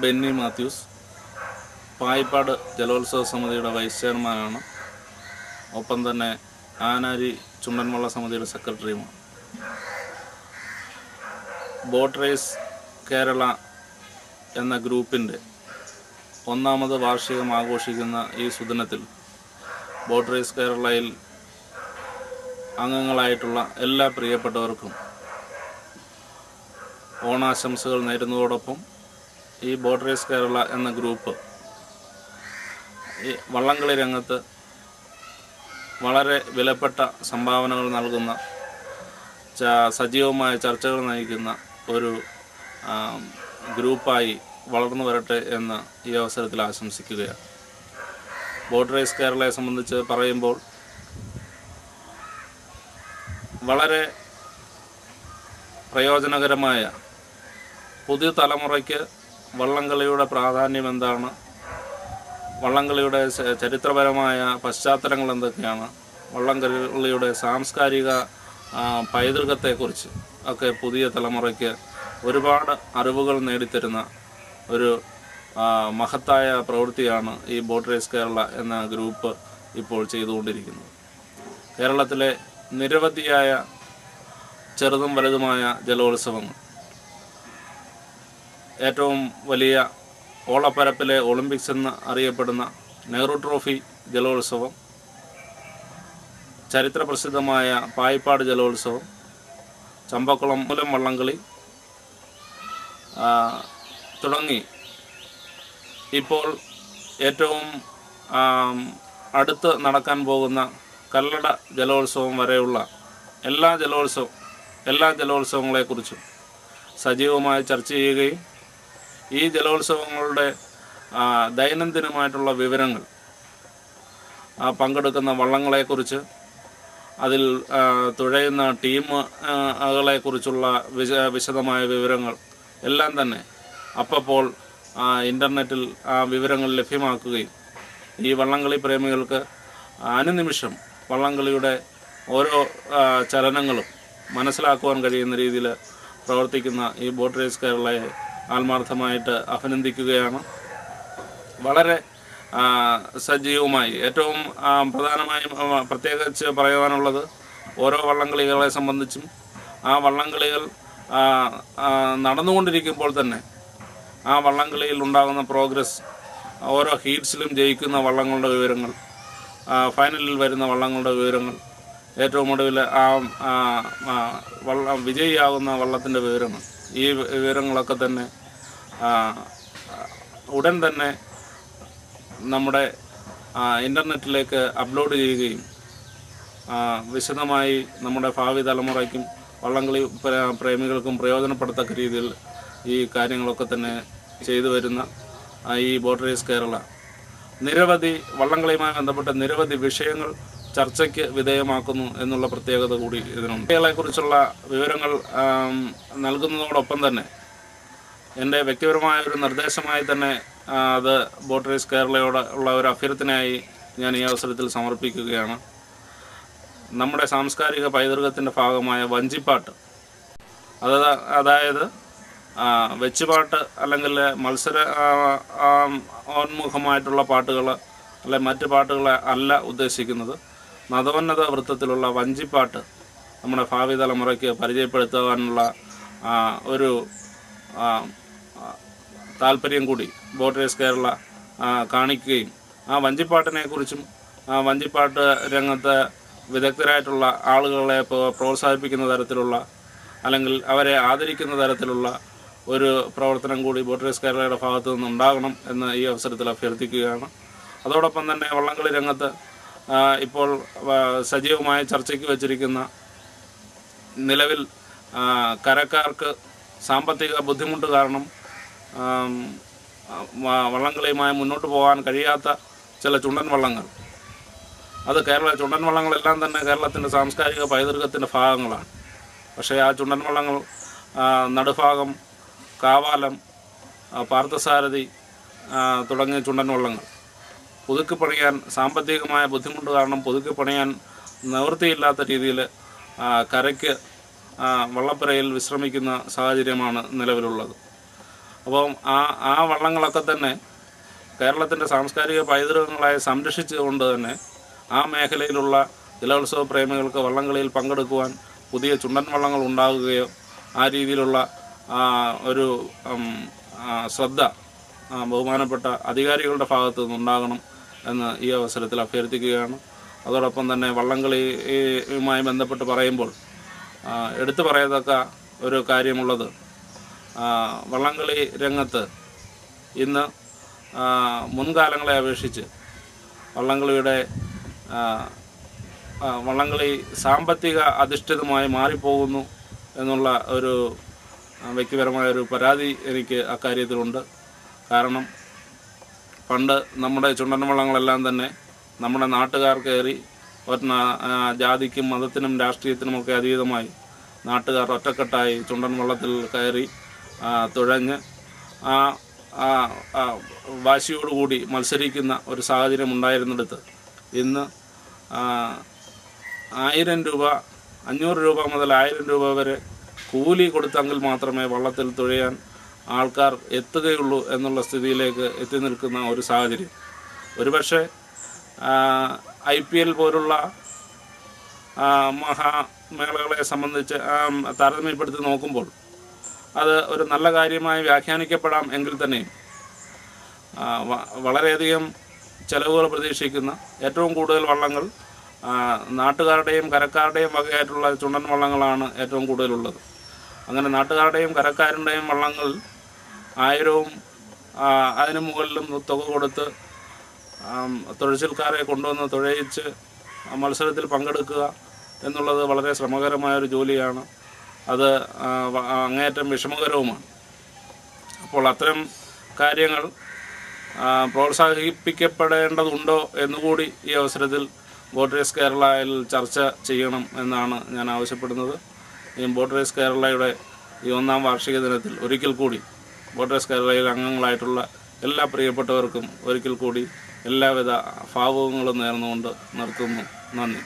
ബെന്നി മാത്യൂസ്, പായിപ്പാട് ജലോത്സവ സമിതിയുടെ വൈസ് ചെയർമാനാണ്. ഒപ്പം തന്നെ ആനാരി ചുണ്ടൻവള്ള സമിതിയുടെ സെക്രട്ടറിയുമാണ്. ബോട്ട് റേസ് കേരള എന്ന ഗ്രൂപ്പിൻ്റെ 1ാമത് വാർഷികം ആഘോഷിക്കുന്ന ഈ സുദിനത്തിൽ ബോട്ട് റേസ് കേരളയിൽ അംഗങ്ങളായിട്ടുള്ള എല്ലാ പ്രിയപ്പെട്ടവർക്കും ഓണാശംസകൾ നേരുന്നതോടൊപ്പം ഈ ബോട്ട് റേസ് കേരള എന്ന ഗ്രൂപ്പ് ഈ വള്ളംകളി രംഗത്ത് വളരെ വിലപ്പെട്ട സംഭാവനകൾ നൽകുന്ന സജീവമായ ചർച്ചകൾ നയിക്കുന്ന ഒരു ഗ്രൂപ്പായി വളർന്നു വരട്ടെ എന്ന് ഈ അവസരത്തിൽ ആശംസിക്കുകയാണ്. ബോട്ട് റേസ് കേരളയെ സംബന്ധിച്ച് പറയുമ്പോൾ വളരെ പ്രയോജനകരമായ പുതിയ തലമുറയ്ക്ക് വള്ളംകളിയുടെ പ്രാധാന്യം എന്താണ്, വള്ളംകളിയുടെ ചരിത്രപരമായ പശ്ചാത്തലങ്ങൾ എന്തൊക്കെയാണ്, വള്ളംകളിയുടെ സാംസ്കാരിക പൈതൃകത്തെക്കുറിച്ച് ഒക്കെ പുതിയ തലമുറയ്ക്ക് ഒരുപാട് അറിവുകൾ നേടിത്തരുന്ന ഒരു മഹത്തായ പ്രവൃത്തിയാണ് ഈ ബോട്ട് റേസ് കേരള എന്ന ഗ്രൂപ്പ് ഇപ്പോൾ ചെയ്തുകൊണ്ടിരിക്കുന്നത്. കേരളത്തിലെ നിരവധിയായ ചെറുതും വലുതുമായ ജലോത്സവങ്ങൾ, ഏറ്റവും വലിയ ഓളപ്പരപ്പിലെ ഒളിമ്പിക്സ് എന്ന് അറിയപ്പെടുന്ന നെഹ്റു ട്രോഫി ജലോത്സവം, ചരിത്രപ്രസിദ്ധമായ പായിപ്പാട് ജലോത്സവം, ചമ്പക്കുളം മൂലം വള്ളംകളി തുടങ്ങി ഇപ്പോൾ ഏറ്റവും അടുത്ത് നടക്കാൻ പോകുന്ന കല്ലട ജലോത്സവം വരെയുള്ള എല്ലാ ജലോത്സവങ്ങളെക്കുറിച്ചും സജീവമായി ചർച്ച ചെയ്യുകയും ഈ ജലോത്സവങ്ങളുടെ ദൈനംദിനമായിട്ടുള്ള വിവരങ്ങൾ, പങ്കെടുക്കുന്ന വള്ളങ്ങളെക്കുറിച്ച്, അതിൽ തുഴയുന്ന ടീമുകളെക്കുറിച്ചുള്ള വിശദമായ വിവരങ്ങൾ എല്ലാം തന്നെ അപ്പോൾ ഇൻ്റർനെറ്റിൽ വിവരങ്ങൾ ലഭ്യമാക്കുകയും ഈ വള്ളംകളി പ്രേമികൾക്ക് അനുനിമിഷം വള്ളംകളിയുടെ ഓരോ ചലനങ്ങളും മനസ്സിലാക്കുവാൻ കഴിയുന്ന രീതിയിൽ പ്രവർത്തിക്കുന്ന ഈ ബോട്ട് റേസ് കേരളയെ ആത്മാർത്ഥമായിട്ട് അഭിനന്ദിക്കുകയാണ്. വളരെ സജീവമായി ഏറ്റവും പ്രധാനമായും പ്രത്യേകിച്ച് പറയുവാനുള്ളത്, ഓരോ വള്ളംകളികളെ സംബന്ധിച്ചും ആ വള്ളംകളികൾ നടന്നുകൊണ്ടിരിക്കുമ്പോൾ തന്നെ ആ വള്ളംകളിയിൽ ഉണ്ടാകുന്ന പ്രോഗ്രസ്, ഓരോ ഹീറ്റ്സിലും ജയിക്കുന്ന വള്ളങ്ങളുടെ വിവരങ്ങൾ, ഫൈനലിൽ വരുന്ന വള്ളങ്ങളുടെ വിവരങ്ങൾ, ഏറ്റവും ഒടുവിൽ വിജയിയാകുന്ന വള്ളത്തിൻ്റെ വിവരങ്ങൾ, ഈ വിവരങ്ങളൊക്കെ തന്നെ ഉടൻ തന്നെ നമ്മുടെ ഇൻ്റർനെറ്റിലേക്ക് അപ്ലോഡ് ചെയ്യുകയും വിശദമായി നമ്മുടെ ഭാവി തലമുറയ്ക്കും വള്ളംകളി പ്രേമികൾക്കും പ്രയോജനപ്പെടത്തക്ക രീതിയിൽ ഈ കാര്യങ്ങളൊക്കെ തന്നെ ചെയ്തു വരുന്ന ഈ ബോട്ട് റേസ് കേരള നിരവധി വള്ളംകളിയുമായി ബന്ധപ്പെട്ട നിരവധി വിഷയങ്ങൾ ചർച്ചയ്ക്ക് വിധേയമാക്കുന്നു എന്നുള്ള പ്രത്യേകത കൂടി ഇതിനുണ്ട്. കുറിച്ചുള്ള വിവരങ്ങൾ നൽകുന്നതോടൊപ്പം തന്നെ എൻ്റെ വ്യക്തിപരമായ ഒരു നിർദ്ദേശമായി തന്നെ അത് ബോട്ട് റേസ് കേരളയോട് ഉള്ള ഒരു അഭ്യർത്ഥനയായി ഞാൻ ഈ അവസരത്തിൽ സമർപ്പിക്കുകയാണ്. നമ്മുടെ സാംസ്കാരിക പൈതൃകത്തിൻ്റെ ഭാഗമായ വഞ്ചിപ്പാട്ട്, അതായത് വെച്ചുപാട്ട് അല്ലെങ്കിൽ മത്സര ഓന്മുഖമായിട്ടുള്ള പാട്ടുകൾ അല്ലെ മറ്റ് പാട്ടുകളെ അല്ല ഉദ്ദേശിക്കുന്നത്. നദോന്നത വൃത്തത്തിലുള്ള വഞ്ചിപ്പാട്ട് നമ്മുടെ ഭാവി തലമുറയ്ക്ക് പരിചയപ്പെടുത്തുവാനുള്ള ഒരു താല്പര്യം കൂടി ബോട്ട് റേസ് കേരള കാണിക്കുകയും ആ വഞ്ചിപ്പാട്ടിനെക്കുറിച്ചും വഞ്ചിപ്പാട്ട് രംഗത്ത് വിദഗ്ധരായിട്ടുള്ള ആളുകളെ പ്രോത്സാഹിപ്പിക്കുന്ന തരത്തിലുള്ള അല്ലെങ്കിൽ അവരെ ആദരിക്കുന്ന തരത്തിലുള്ള ഒരു പ്രവർത്തനം കൂടി ബോട്ട് റേസ് കേരളയുടെ ഭാഗത്തു നിന്നുണ്ടാകണം എന്ന് ഈ അവസരത്തിൽ അഭ്യർത്ഥിക്കുകയാണ്. അതോടൊപ്പം തന്നെ വള്ളംകളി രംഗത്ത് ഇപ്പോൾ സജീവമായ ചർച്ചയ്ക്ക് വച്ചിരിക്കുന്ന നിലവിൽ കരക്കാർക്ക് സാമ്പത്തിക ബുദ്ധിമുട്ട് കാരണം വള്ളംകളിയുമായി മുന്നോട്ട് പോകാൻ കഴിയാത്ത ചില ചുണ്ടൻ വള്ളങ്ങൾ, അത് ചുണ്ടൻ വള്ളങ്ങളെല്ലാം തന്നെ കേരളത്തിൻ്റെ സാംസ്കാരിക പൈതൃകത്തിൻ്റെ ഭാഗങ്ങളാണ്. പക്ഷേ ആ ചുണ്ടൻ വള്ളങ്ങൾ നടുഭാഗം, കാവാലം, പാർത്ഥസാരഥി തുടങ്ങിയ ചുണ്ടൻ വള്ളങ്ങൾ പുതുക്കി പണിയാൻ സാമ്പത്തികമായ ബുദ്ധിമുട്ട് കാരണം പുതുക്കി പണിയാൻ നിവൃത്തിയില്ലാത്ത രീതിയിൽ കരയ്ക്ക് വള്ളപ്പുരയിൽ വിശ്രമിക്കുന്ന സാഹചര്യമാണ് നിലവിലുള്ളത്. അപ്പം ആ വള്ളങ്ങളൊക്കെ തന്നെ കേരളത്തിൻ്റെ സാംസ്കാരിക പൈതൃകങ്ങളായി സംരക്ഷിച്ചുകൊണ്ട് തന്നെ ആ മേഖലയിലുള്ള ജലോത്സവ പ്രേമികൾക്ക് വള്ളംകളിയിൽ പങ്കെടുക്കുവാൻ പുതിയ ചുണ്ടൻ വള്ളങ്ങൾ ഉണ്ടാകുകയോ ആ രീതിയിലുള്ള ഒരു ശ്രദ്ധ ബഹുമാനപ്പെട്ട അധികാരികളുടെ ഭാഗത്തു നിന്നുണ്ടാകണം എന്ന് ഈ അവസരത്തിൽ അഭ്യർത്ഥിക്കുകയാണ്. അതോടൊപ്പം തന്നെ വള്ളംകളിയുമായി ബന്ധപ്പെട്ട് പറയുമ്പോൾ എടുത്തു പറയത്തക്ക ഒരു കാര്യമുള്ളത്, വള്ളംകളി രംഗത്ത് ഇന്ന് മുൻകാലങ്ങളെ അപേക്ഷിച്ച് വള്ളംകളി സാമ്പത്തിക അധിഷ്ഠിതമായി മാറിപ്പോകുന്നു എന്നുള്ള ഒരു വ്യക്തിപരമായൊരു പരാതി എനിക്ക് അക്കാര്യത്തിലുണ്ട്. കാരണം പണ്ട് നമ്മുടെ ചുണ്ടൻ വള്ളങ്ങളെല്ലാം തന്നെ നമ്മുടെ നാട്ടുകാർ കയറി ജാതിക്കും മതത്തിനും രാഷ്ട്രീയത്തിനുമൊക്കെ അതീതമായി നാട്ടുകാർ ഒറ്റക്കെട്ടായി ചുണ്ടൻ വള്ളത്തിൽ കയറി തുഴഞ്ഞ് വാശിയോടുകൂടി മത്സരിക്കുന്ന ഒരു സാഹചര്യം ഉണ്ടായിരുന്നിടത്ത് ഇന്ന് 1000 രൂപ, 500 രൂപ മുതൽ 1000 രൂപ വരെ കൂലി കൊടുത്തെങ്കിൽ മാത്രമേ വള്ളത്തിൽ തുഴയാൻ ആൾക്കാർ എത്തുകയുള്ളൂ എന്നുള്ള സ്ഥിതിയിലേക്ക് എത്തി നിൽക്കുന്ന ഒരു സാഹചര്യം. ഒരുപക്ഷെ IPL പോലുള്ള മഹാമേളകളെ സംബന്ധിച്ച് താരതമ്യപ്പെടുത്തി നോക്കുമ്പോൾ അത് ഒരു നല്ല കാര്യമായി വ്യാഖ്യാനിക്കപ്പെടാം എങ്കിൽ തന്നെയും വളരെയധികം ചെലവുകൾ പ്രതീക്ഷിക്കുന്ന ഏറ്റവും കൂടുതൽ വള്ളങ്ങൾ നാട്ടുകാരുടെയും കരക്കാരുടെയും വകയായിട്ടുള്ള ചുണ്ടൻ വള്ളങ്ങളാണ് ഏറ്റവും കൂടുതലുള്ളത്. അങ്ങനെ നാട്ടുകാരുടെയും കരക്കാരുടെയും വള്ളങ്ങൾ 1000-ഉം അതിനു മുകളിലും തുക കൊടുത്ത് തുഴച്ചിൽക്കാരെ കൊണ്ടുവന്ന് തുഴയിച്ച് മത്സരത്തിൽ പങ്കെടുക്കുക എന്നുള്ളത് വളരെ ശ്രമകരമായൊരു ജോലിയാണ്. അത് അങ്ങേയറ്റം വിഷമകരവുമാണ്. അപ്പോൾ അത്തരം കാര്യങ്ങൾ പ്രോത്സാഹിപ്പിക്കപ്പെടേണ്ടതുണ്ടോ എന്നുകൂടി ഈ അവസരത്തിൽ ബോട്ട് റേസ് കേരളയിൽ ചർച്ച ചെയ്യണം എന്നാണ് ഞാൻ ആവശ്യപ്പെടുന്നത്. ഈ ബോട്ട് റേസ് കേരളയുടെ ഈ 1ാം വാർഷിക ദിനത്തിൽ ഒരിക്കൽ കൂടി ബോട്ട് റേസ് കേരളയിൽ അംഗങ്ങളായിട്ടുള്ള എല്ലാ പ്രിയപ്പെട്ടവർക്കും ഒരിക്കൽ കൂടി എല്ലാവിധ ഭാവുകങ്ങളും നേർന്നുകൊണ്ട് നിർത്തുന്നു. നന്ദി.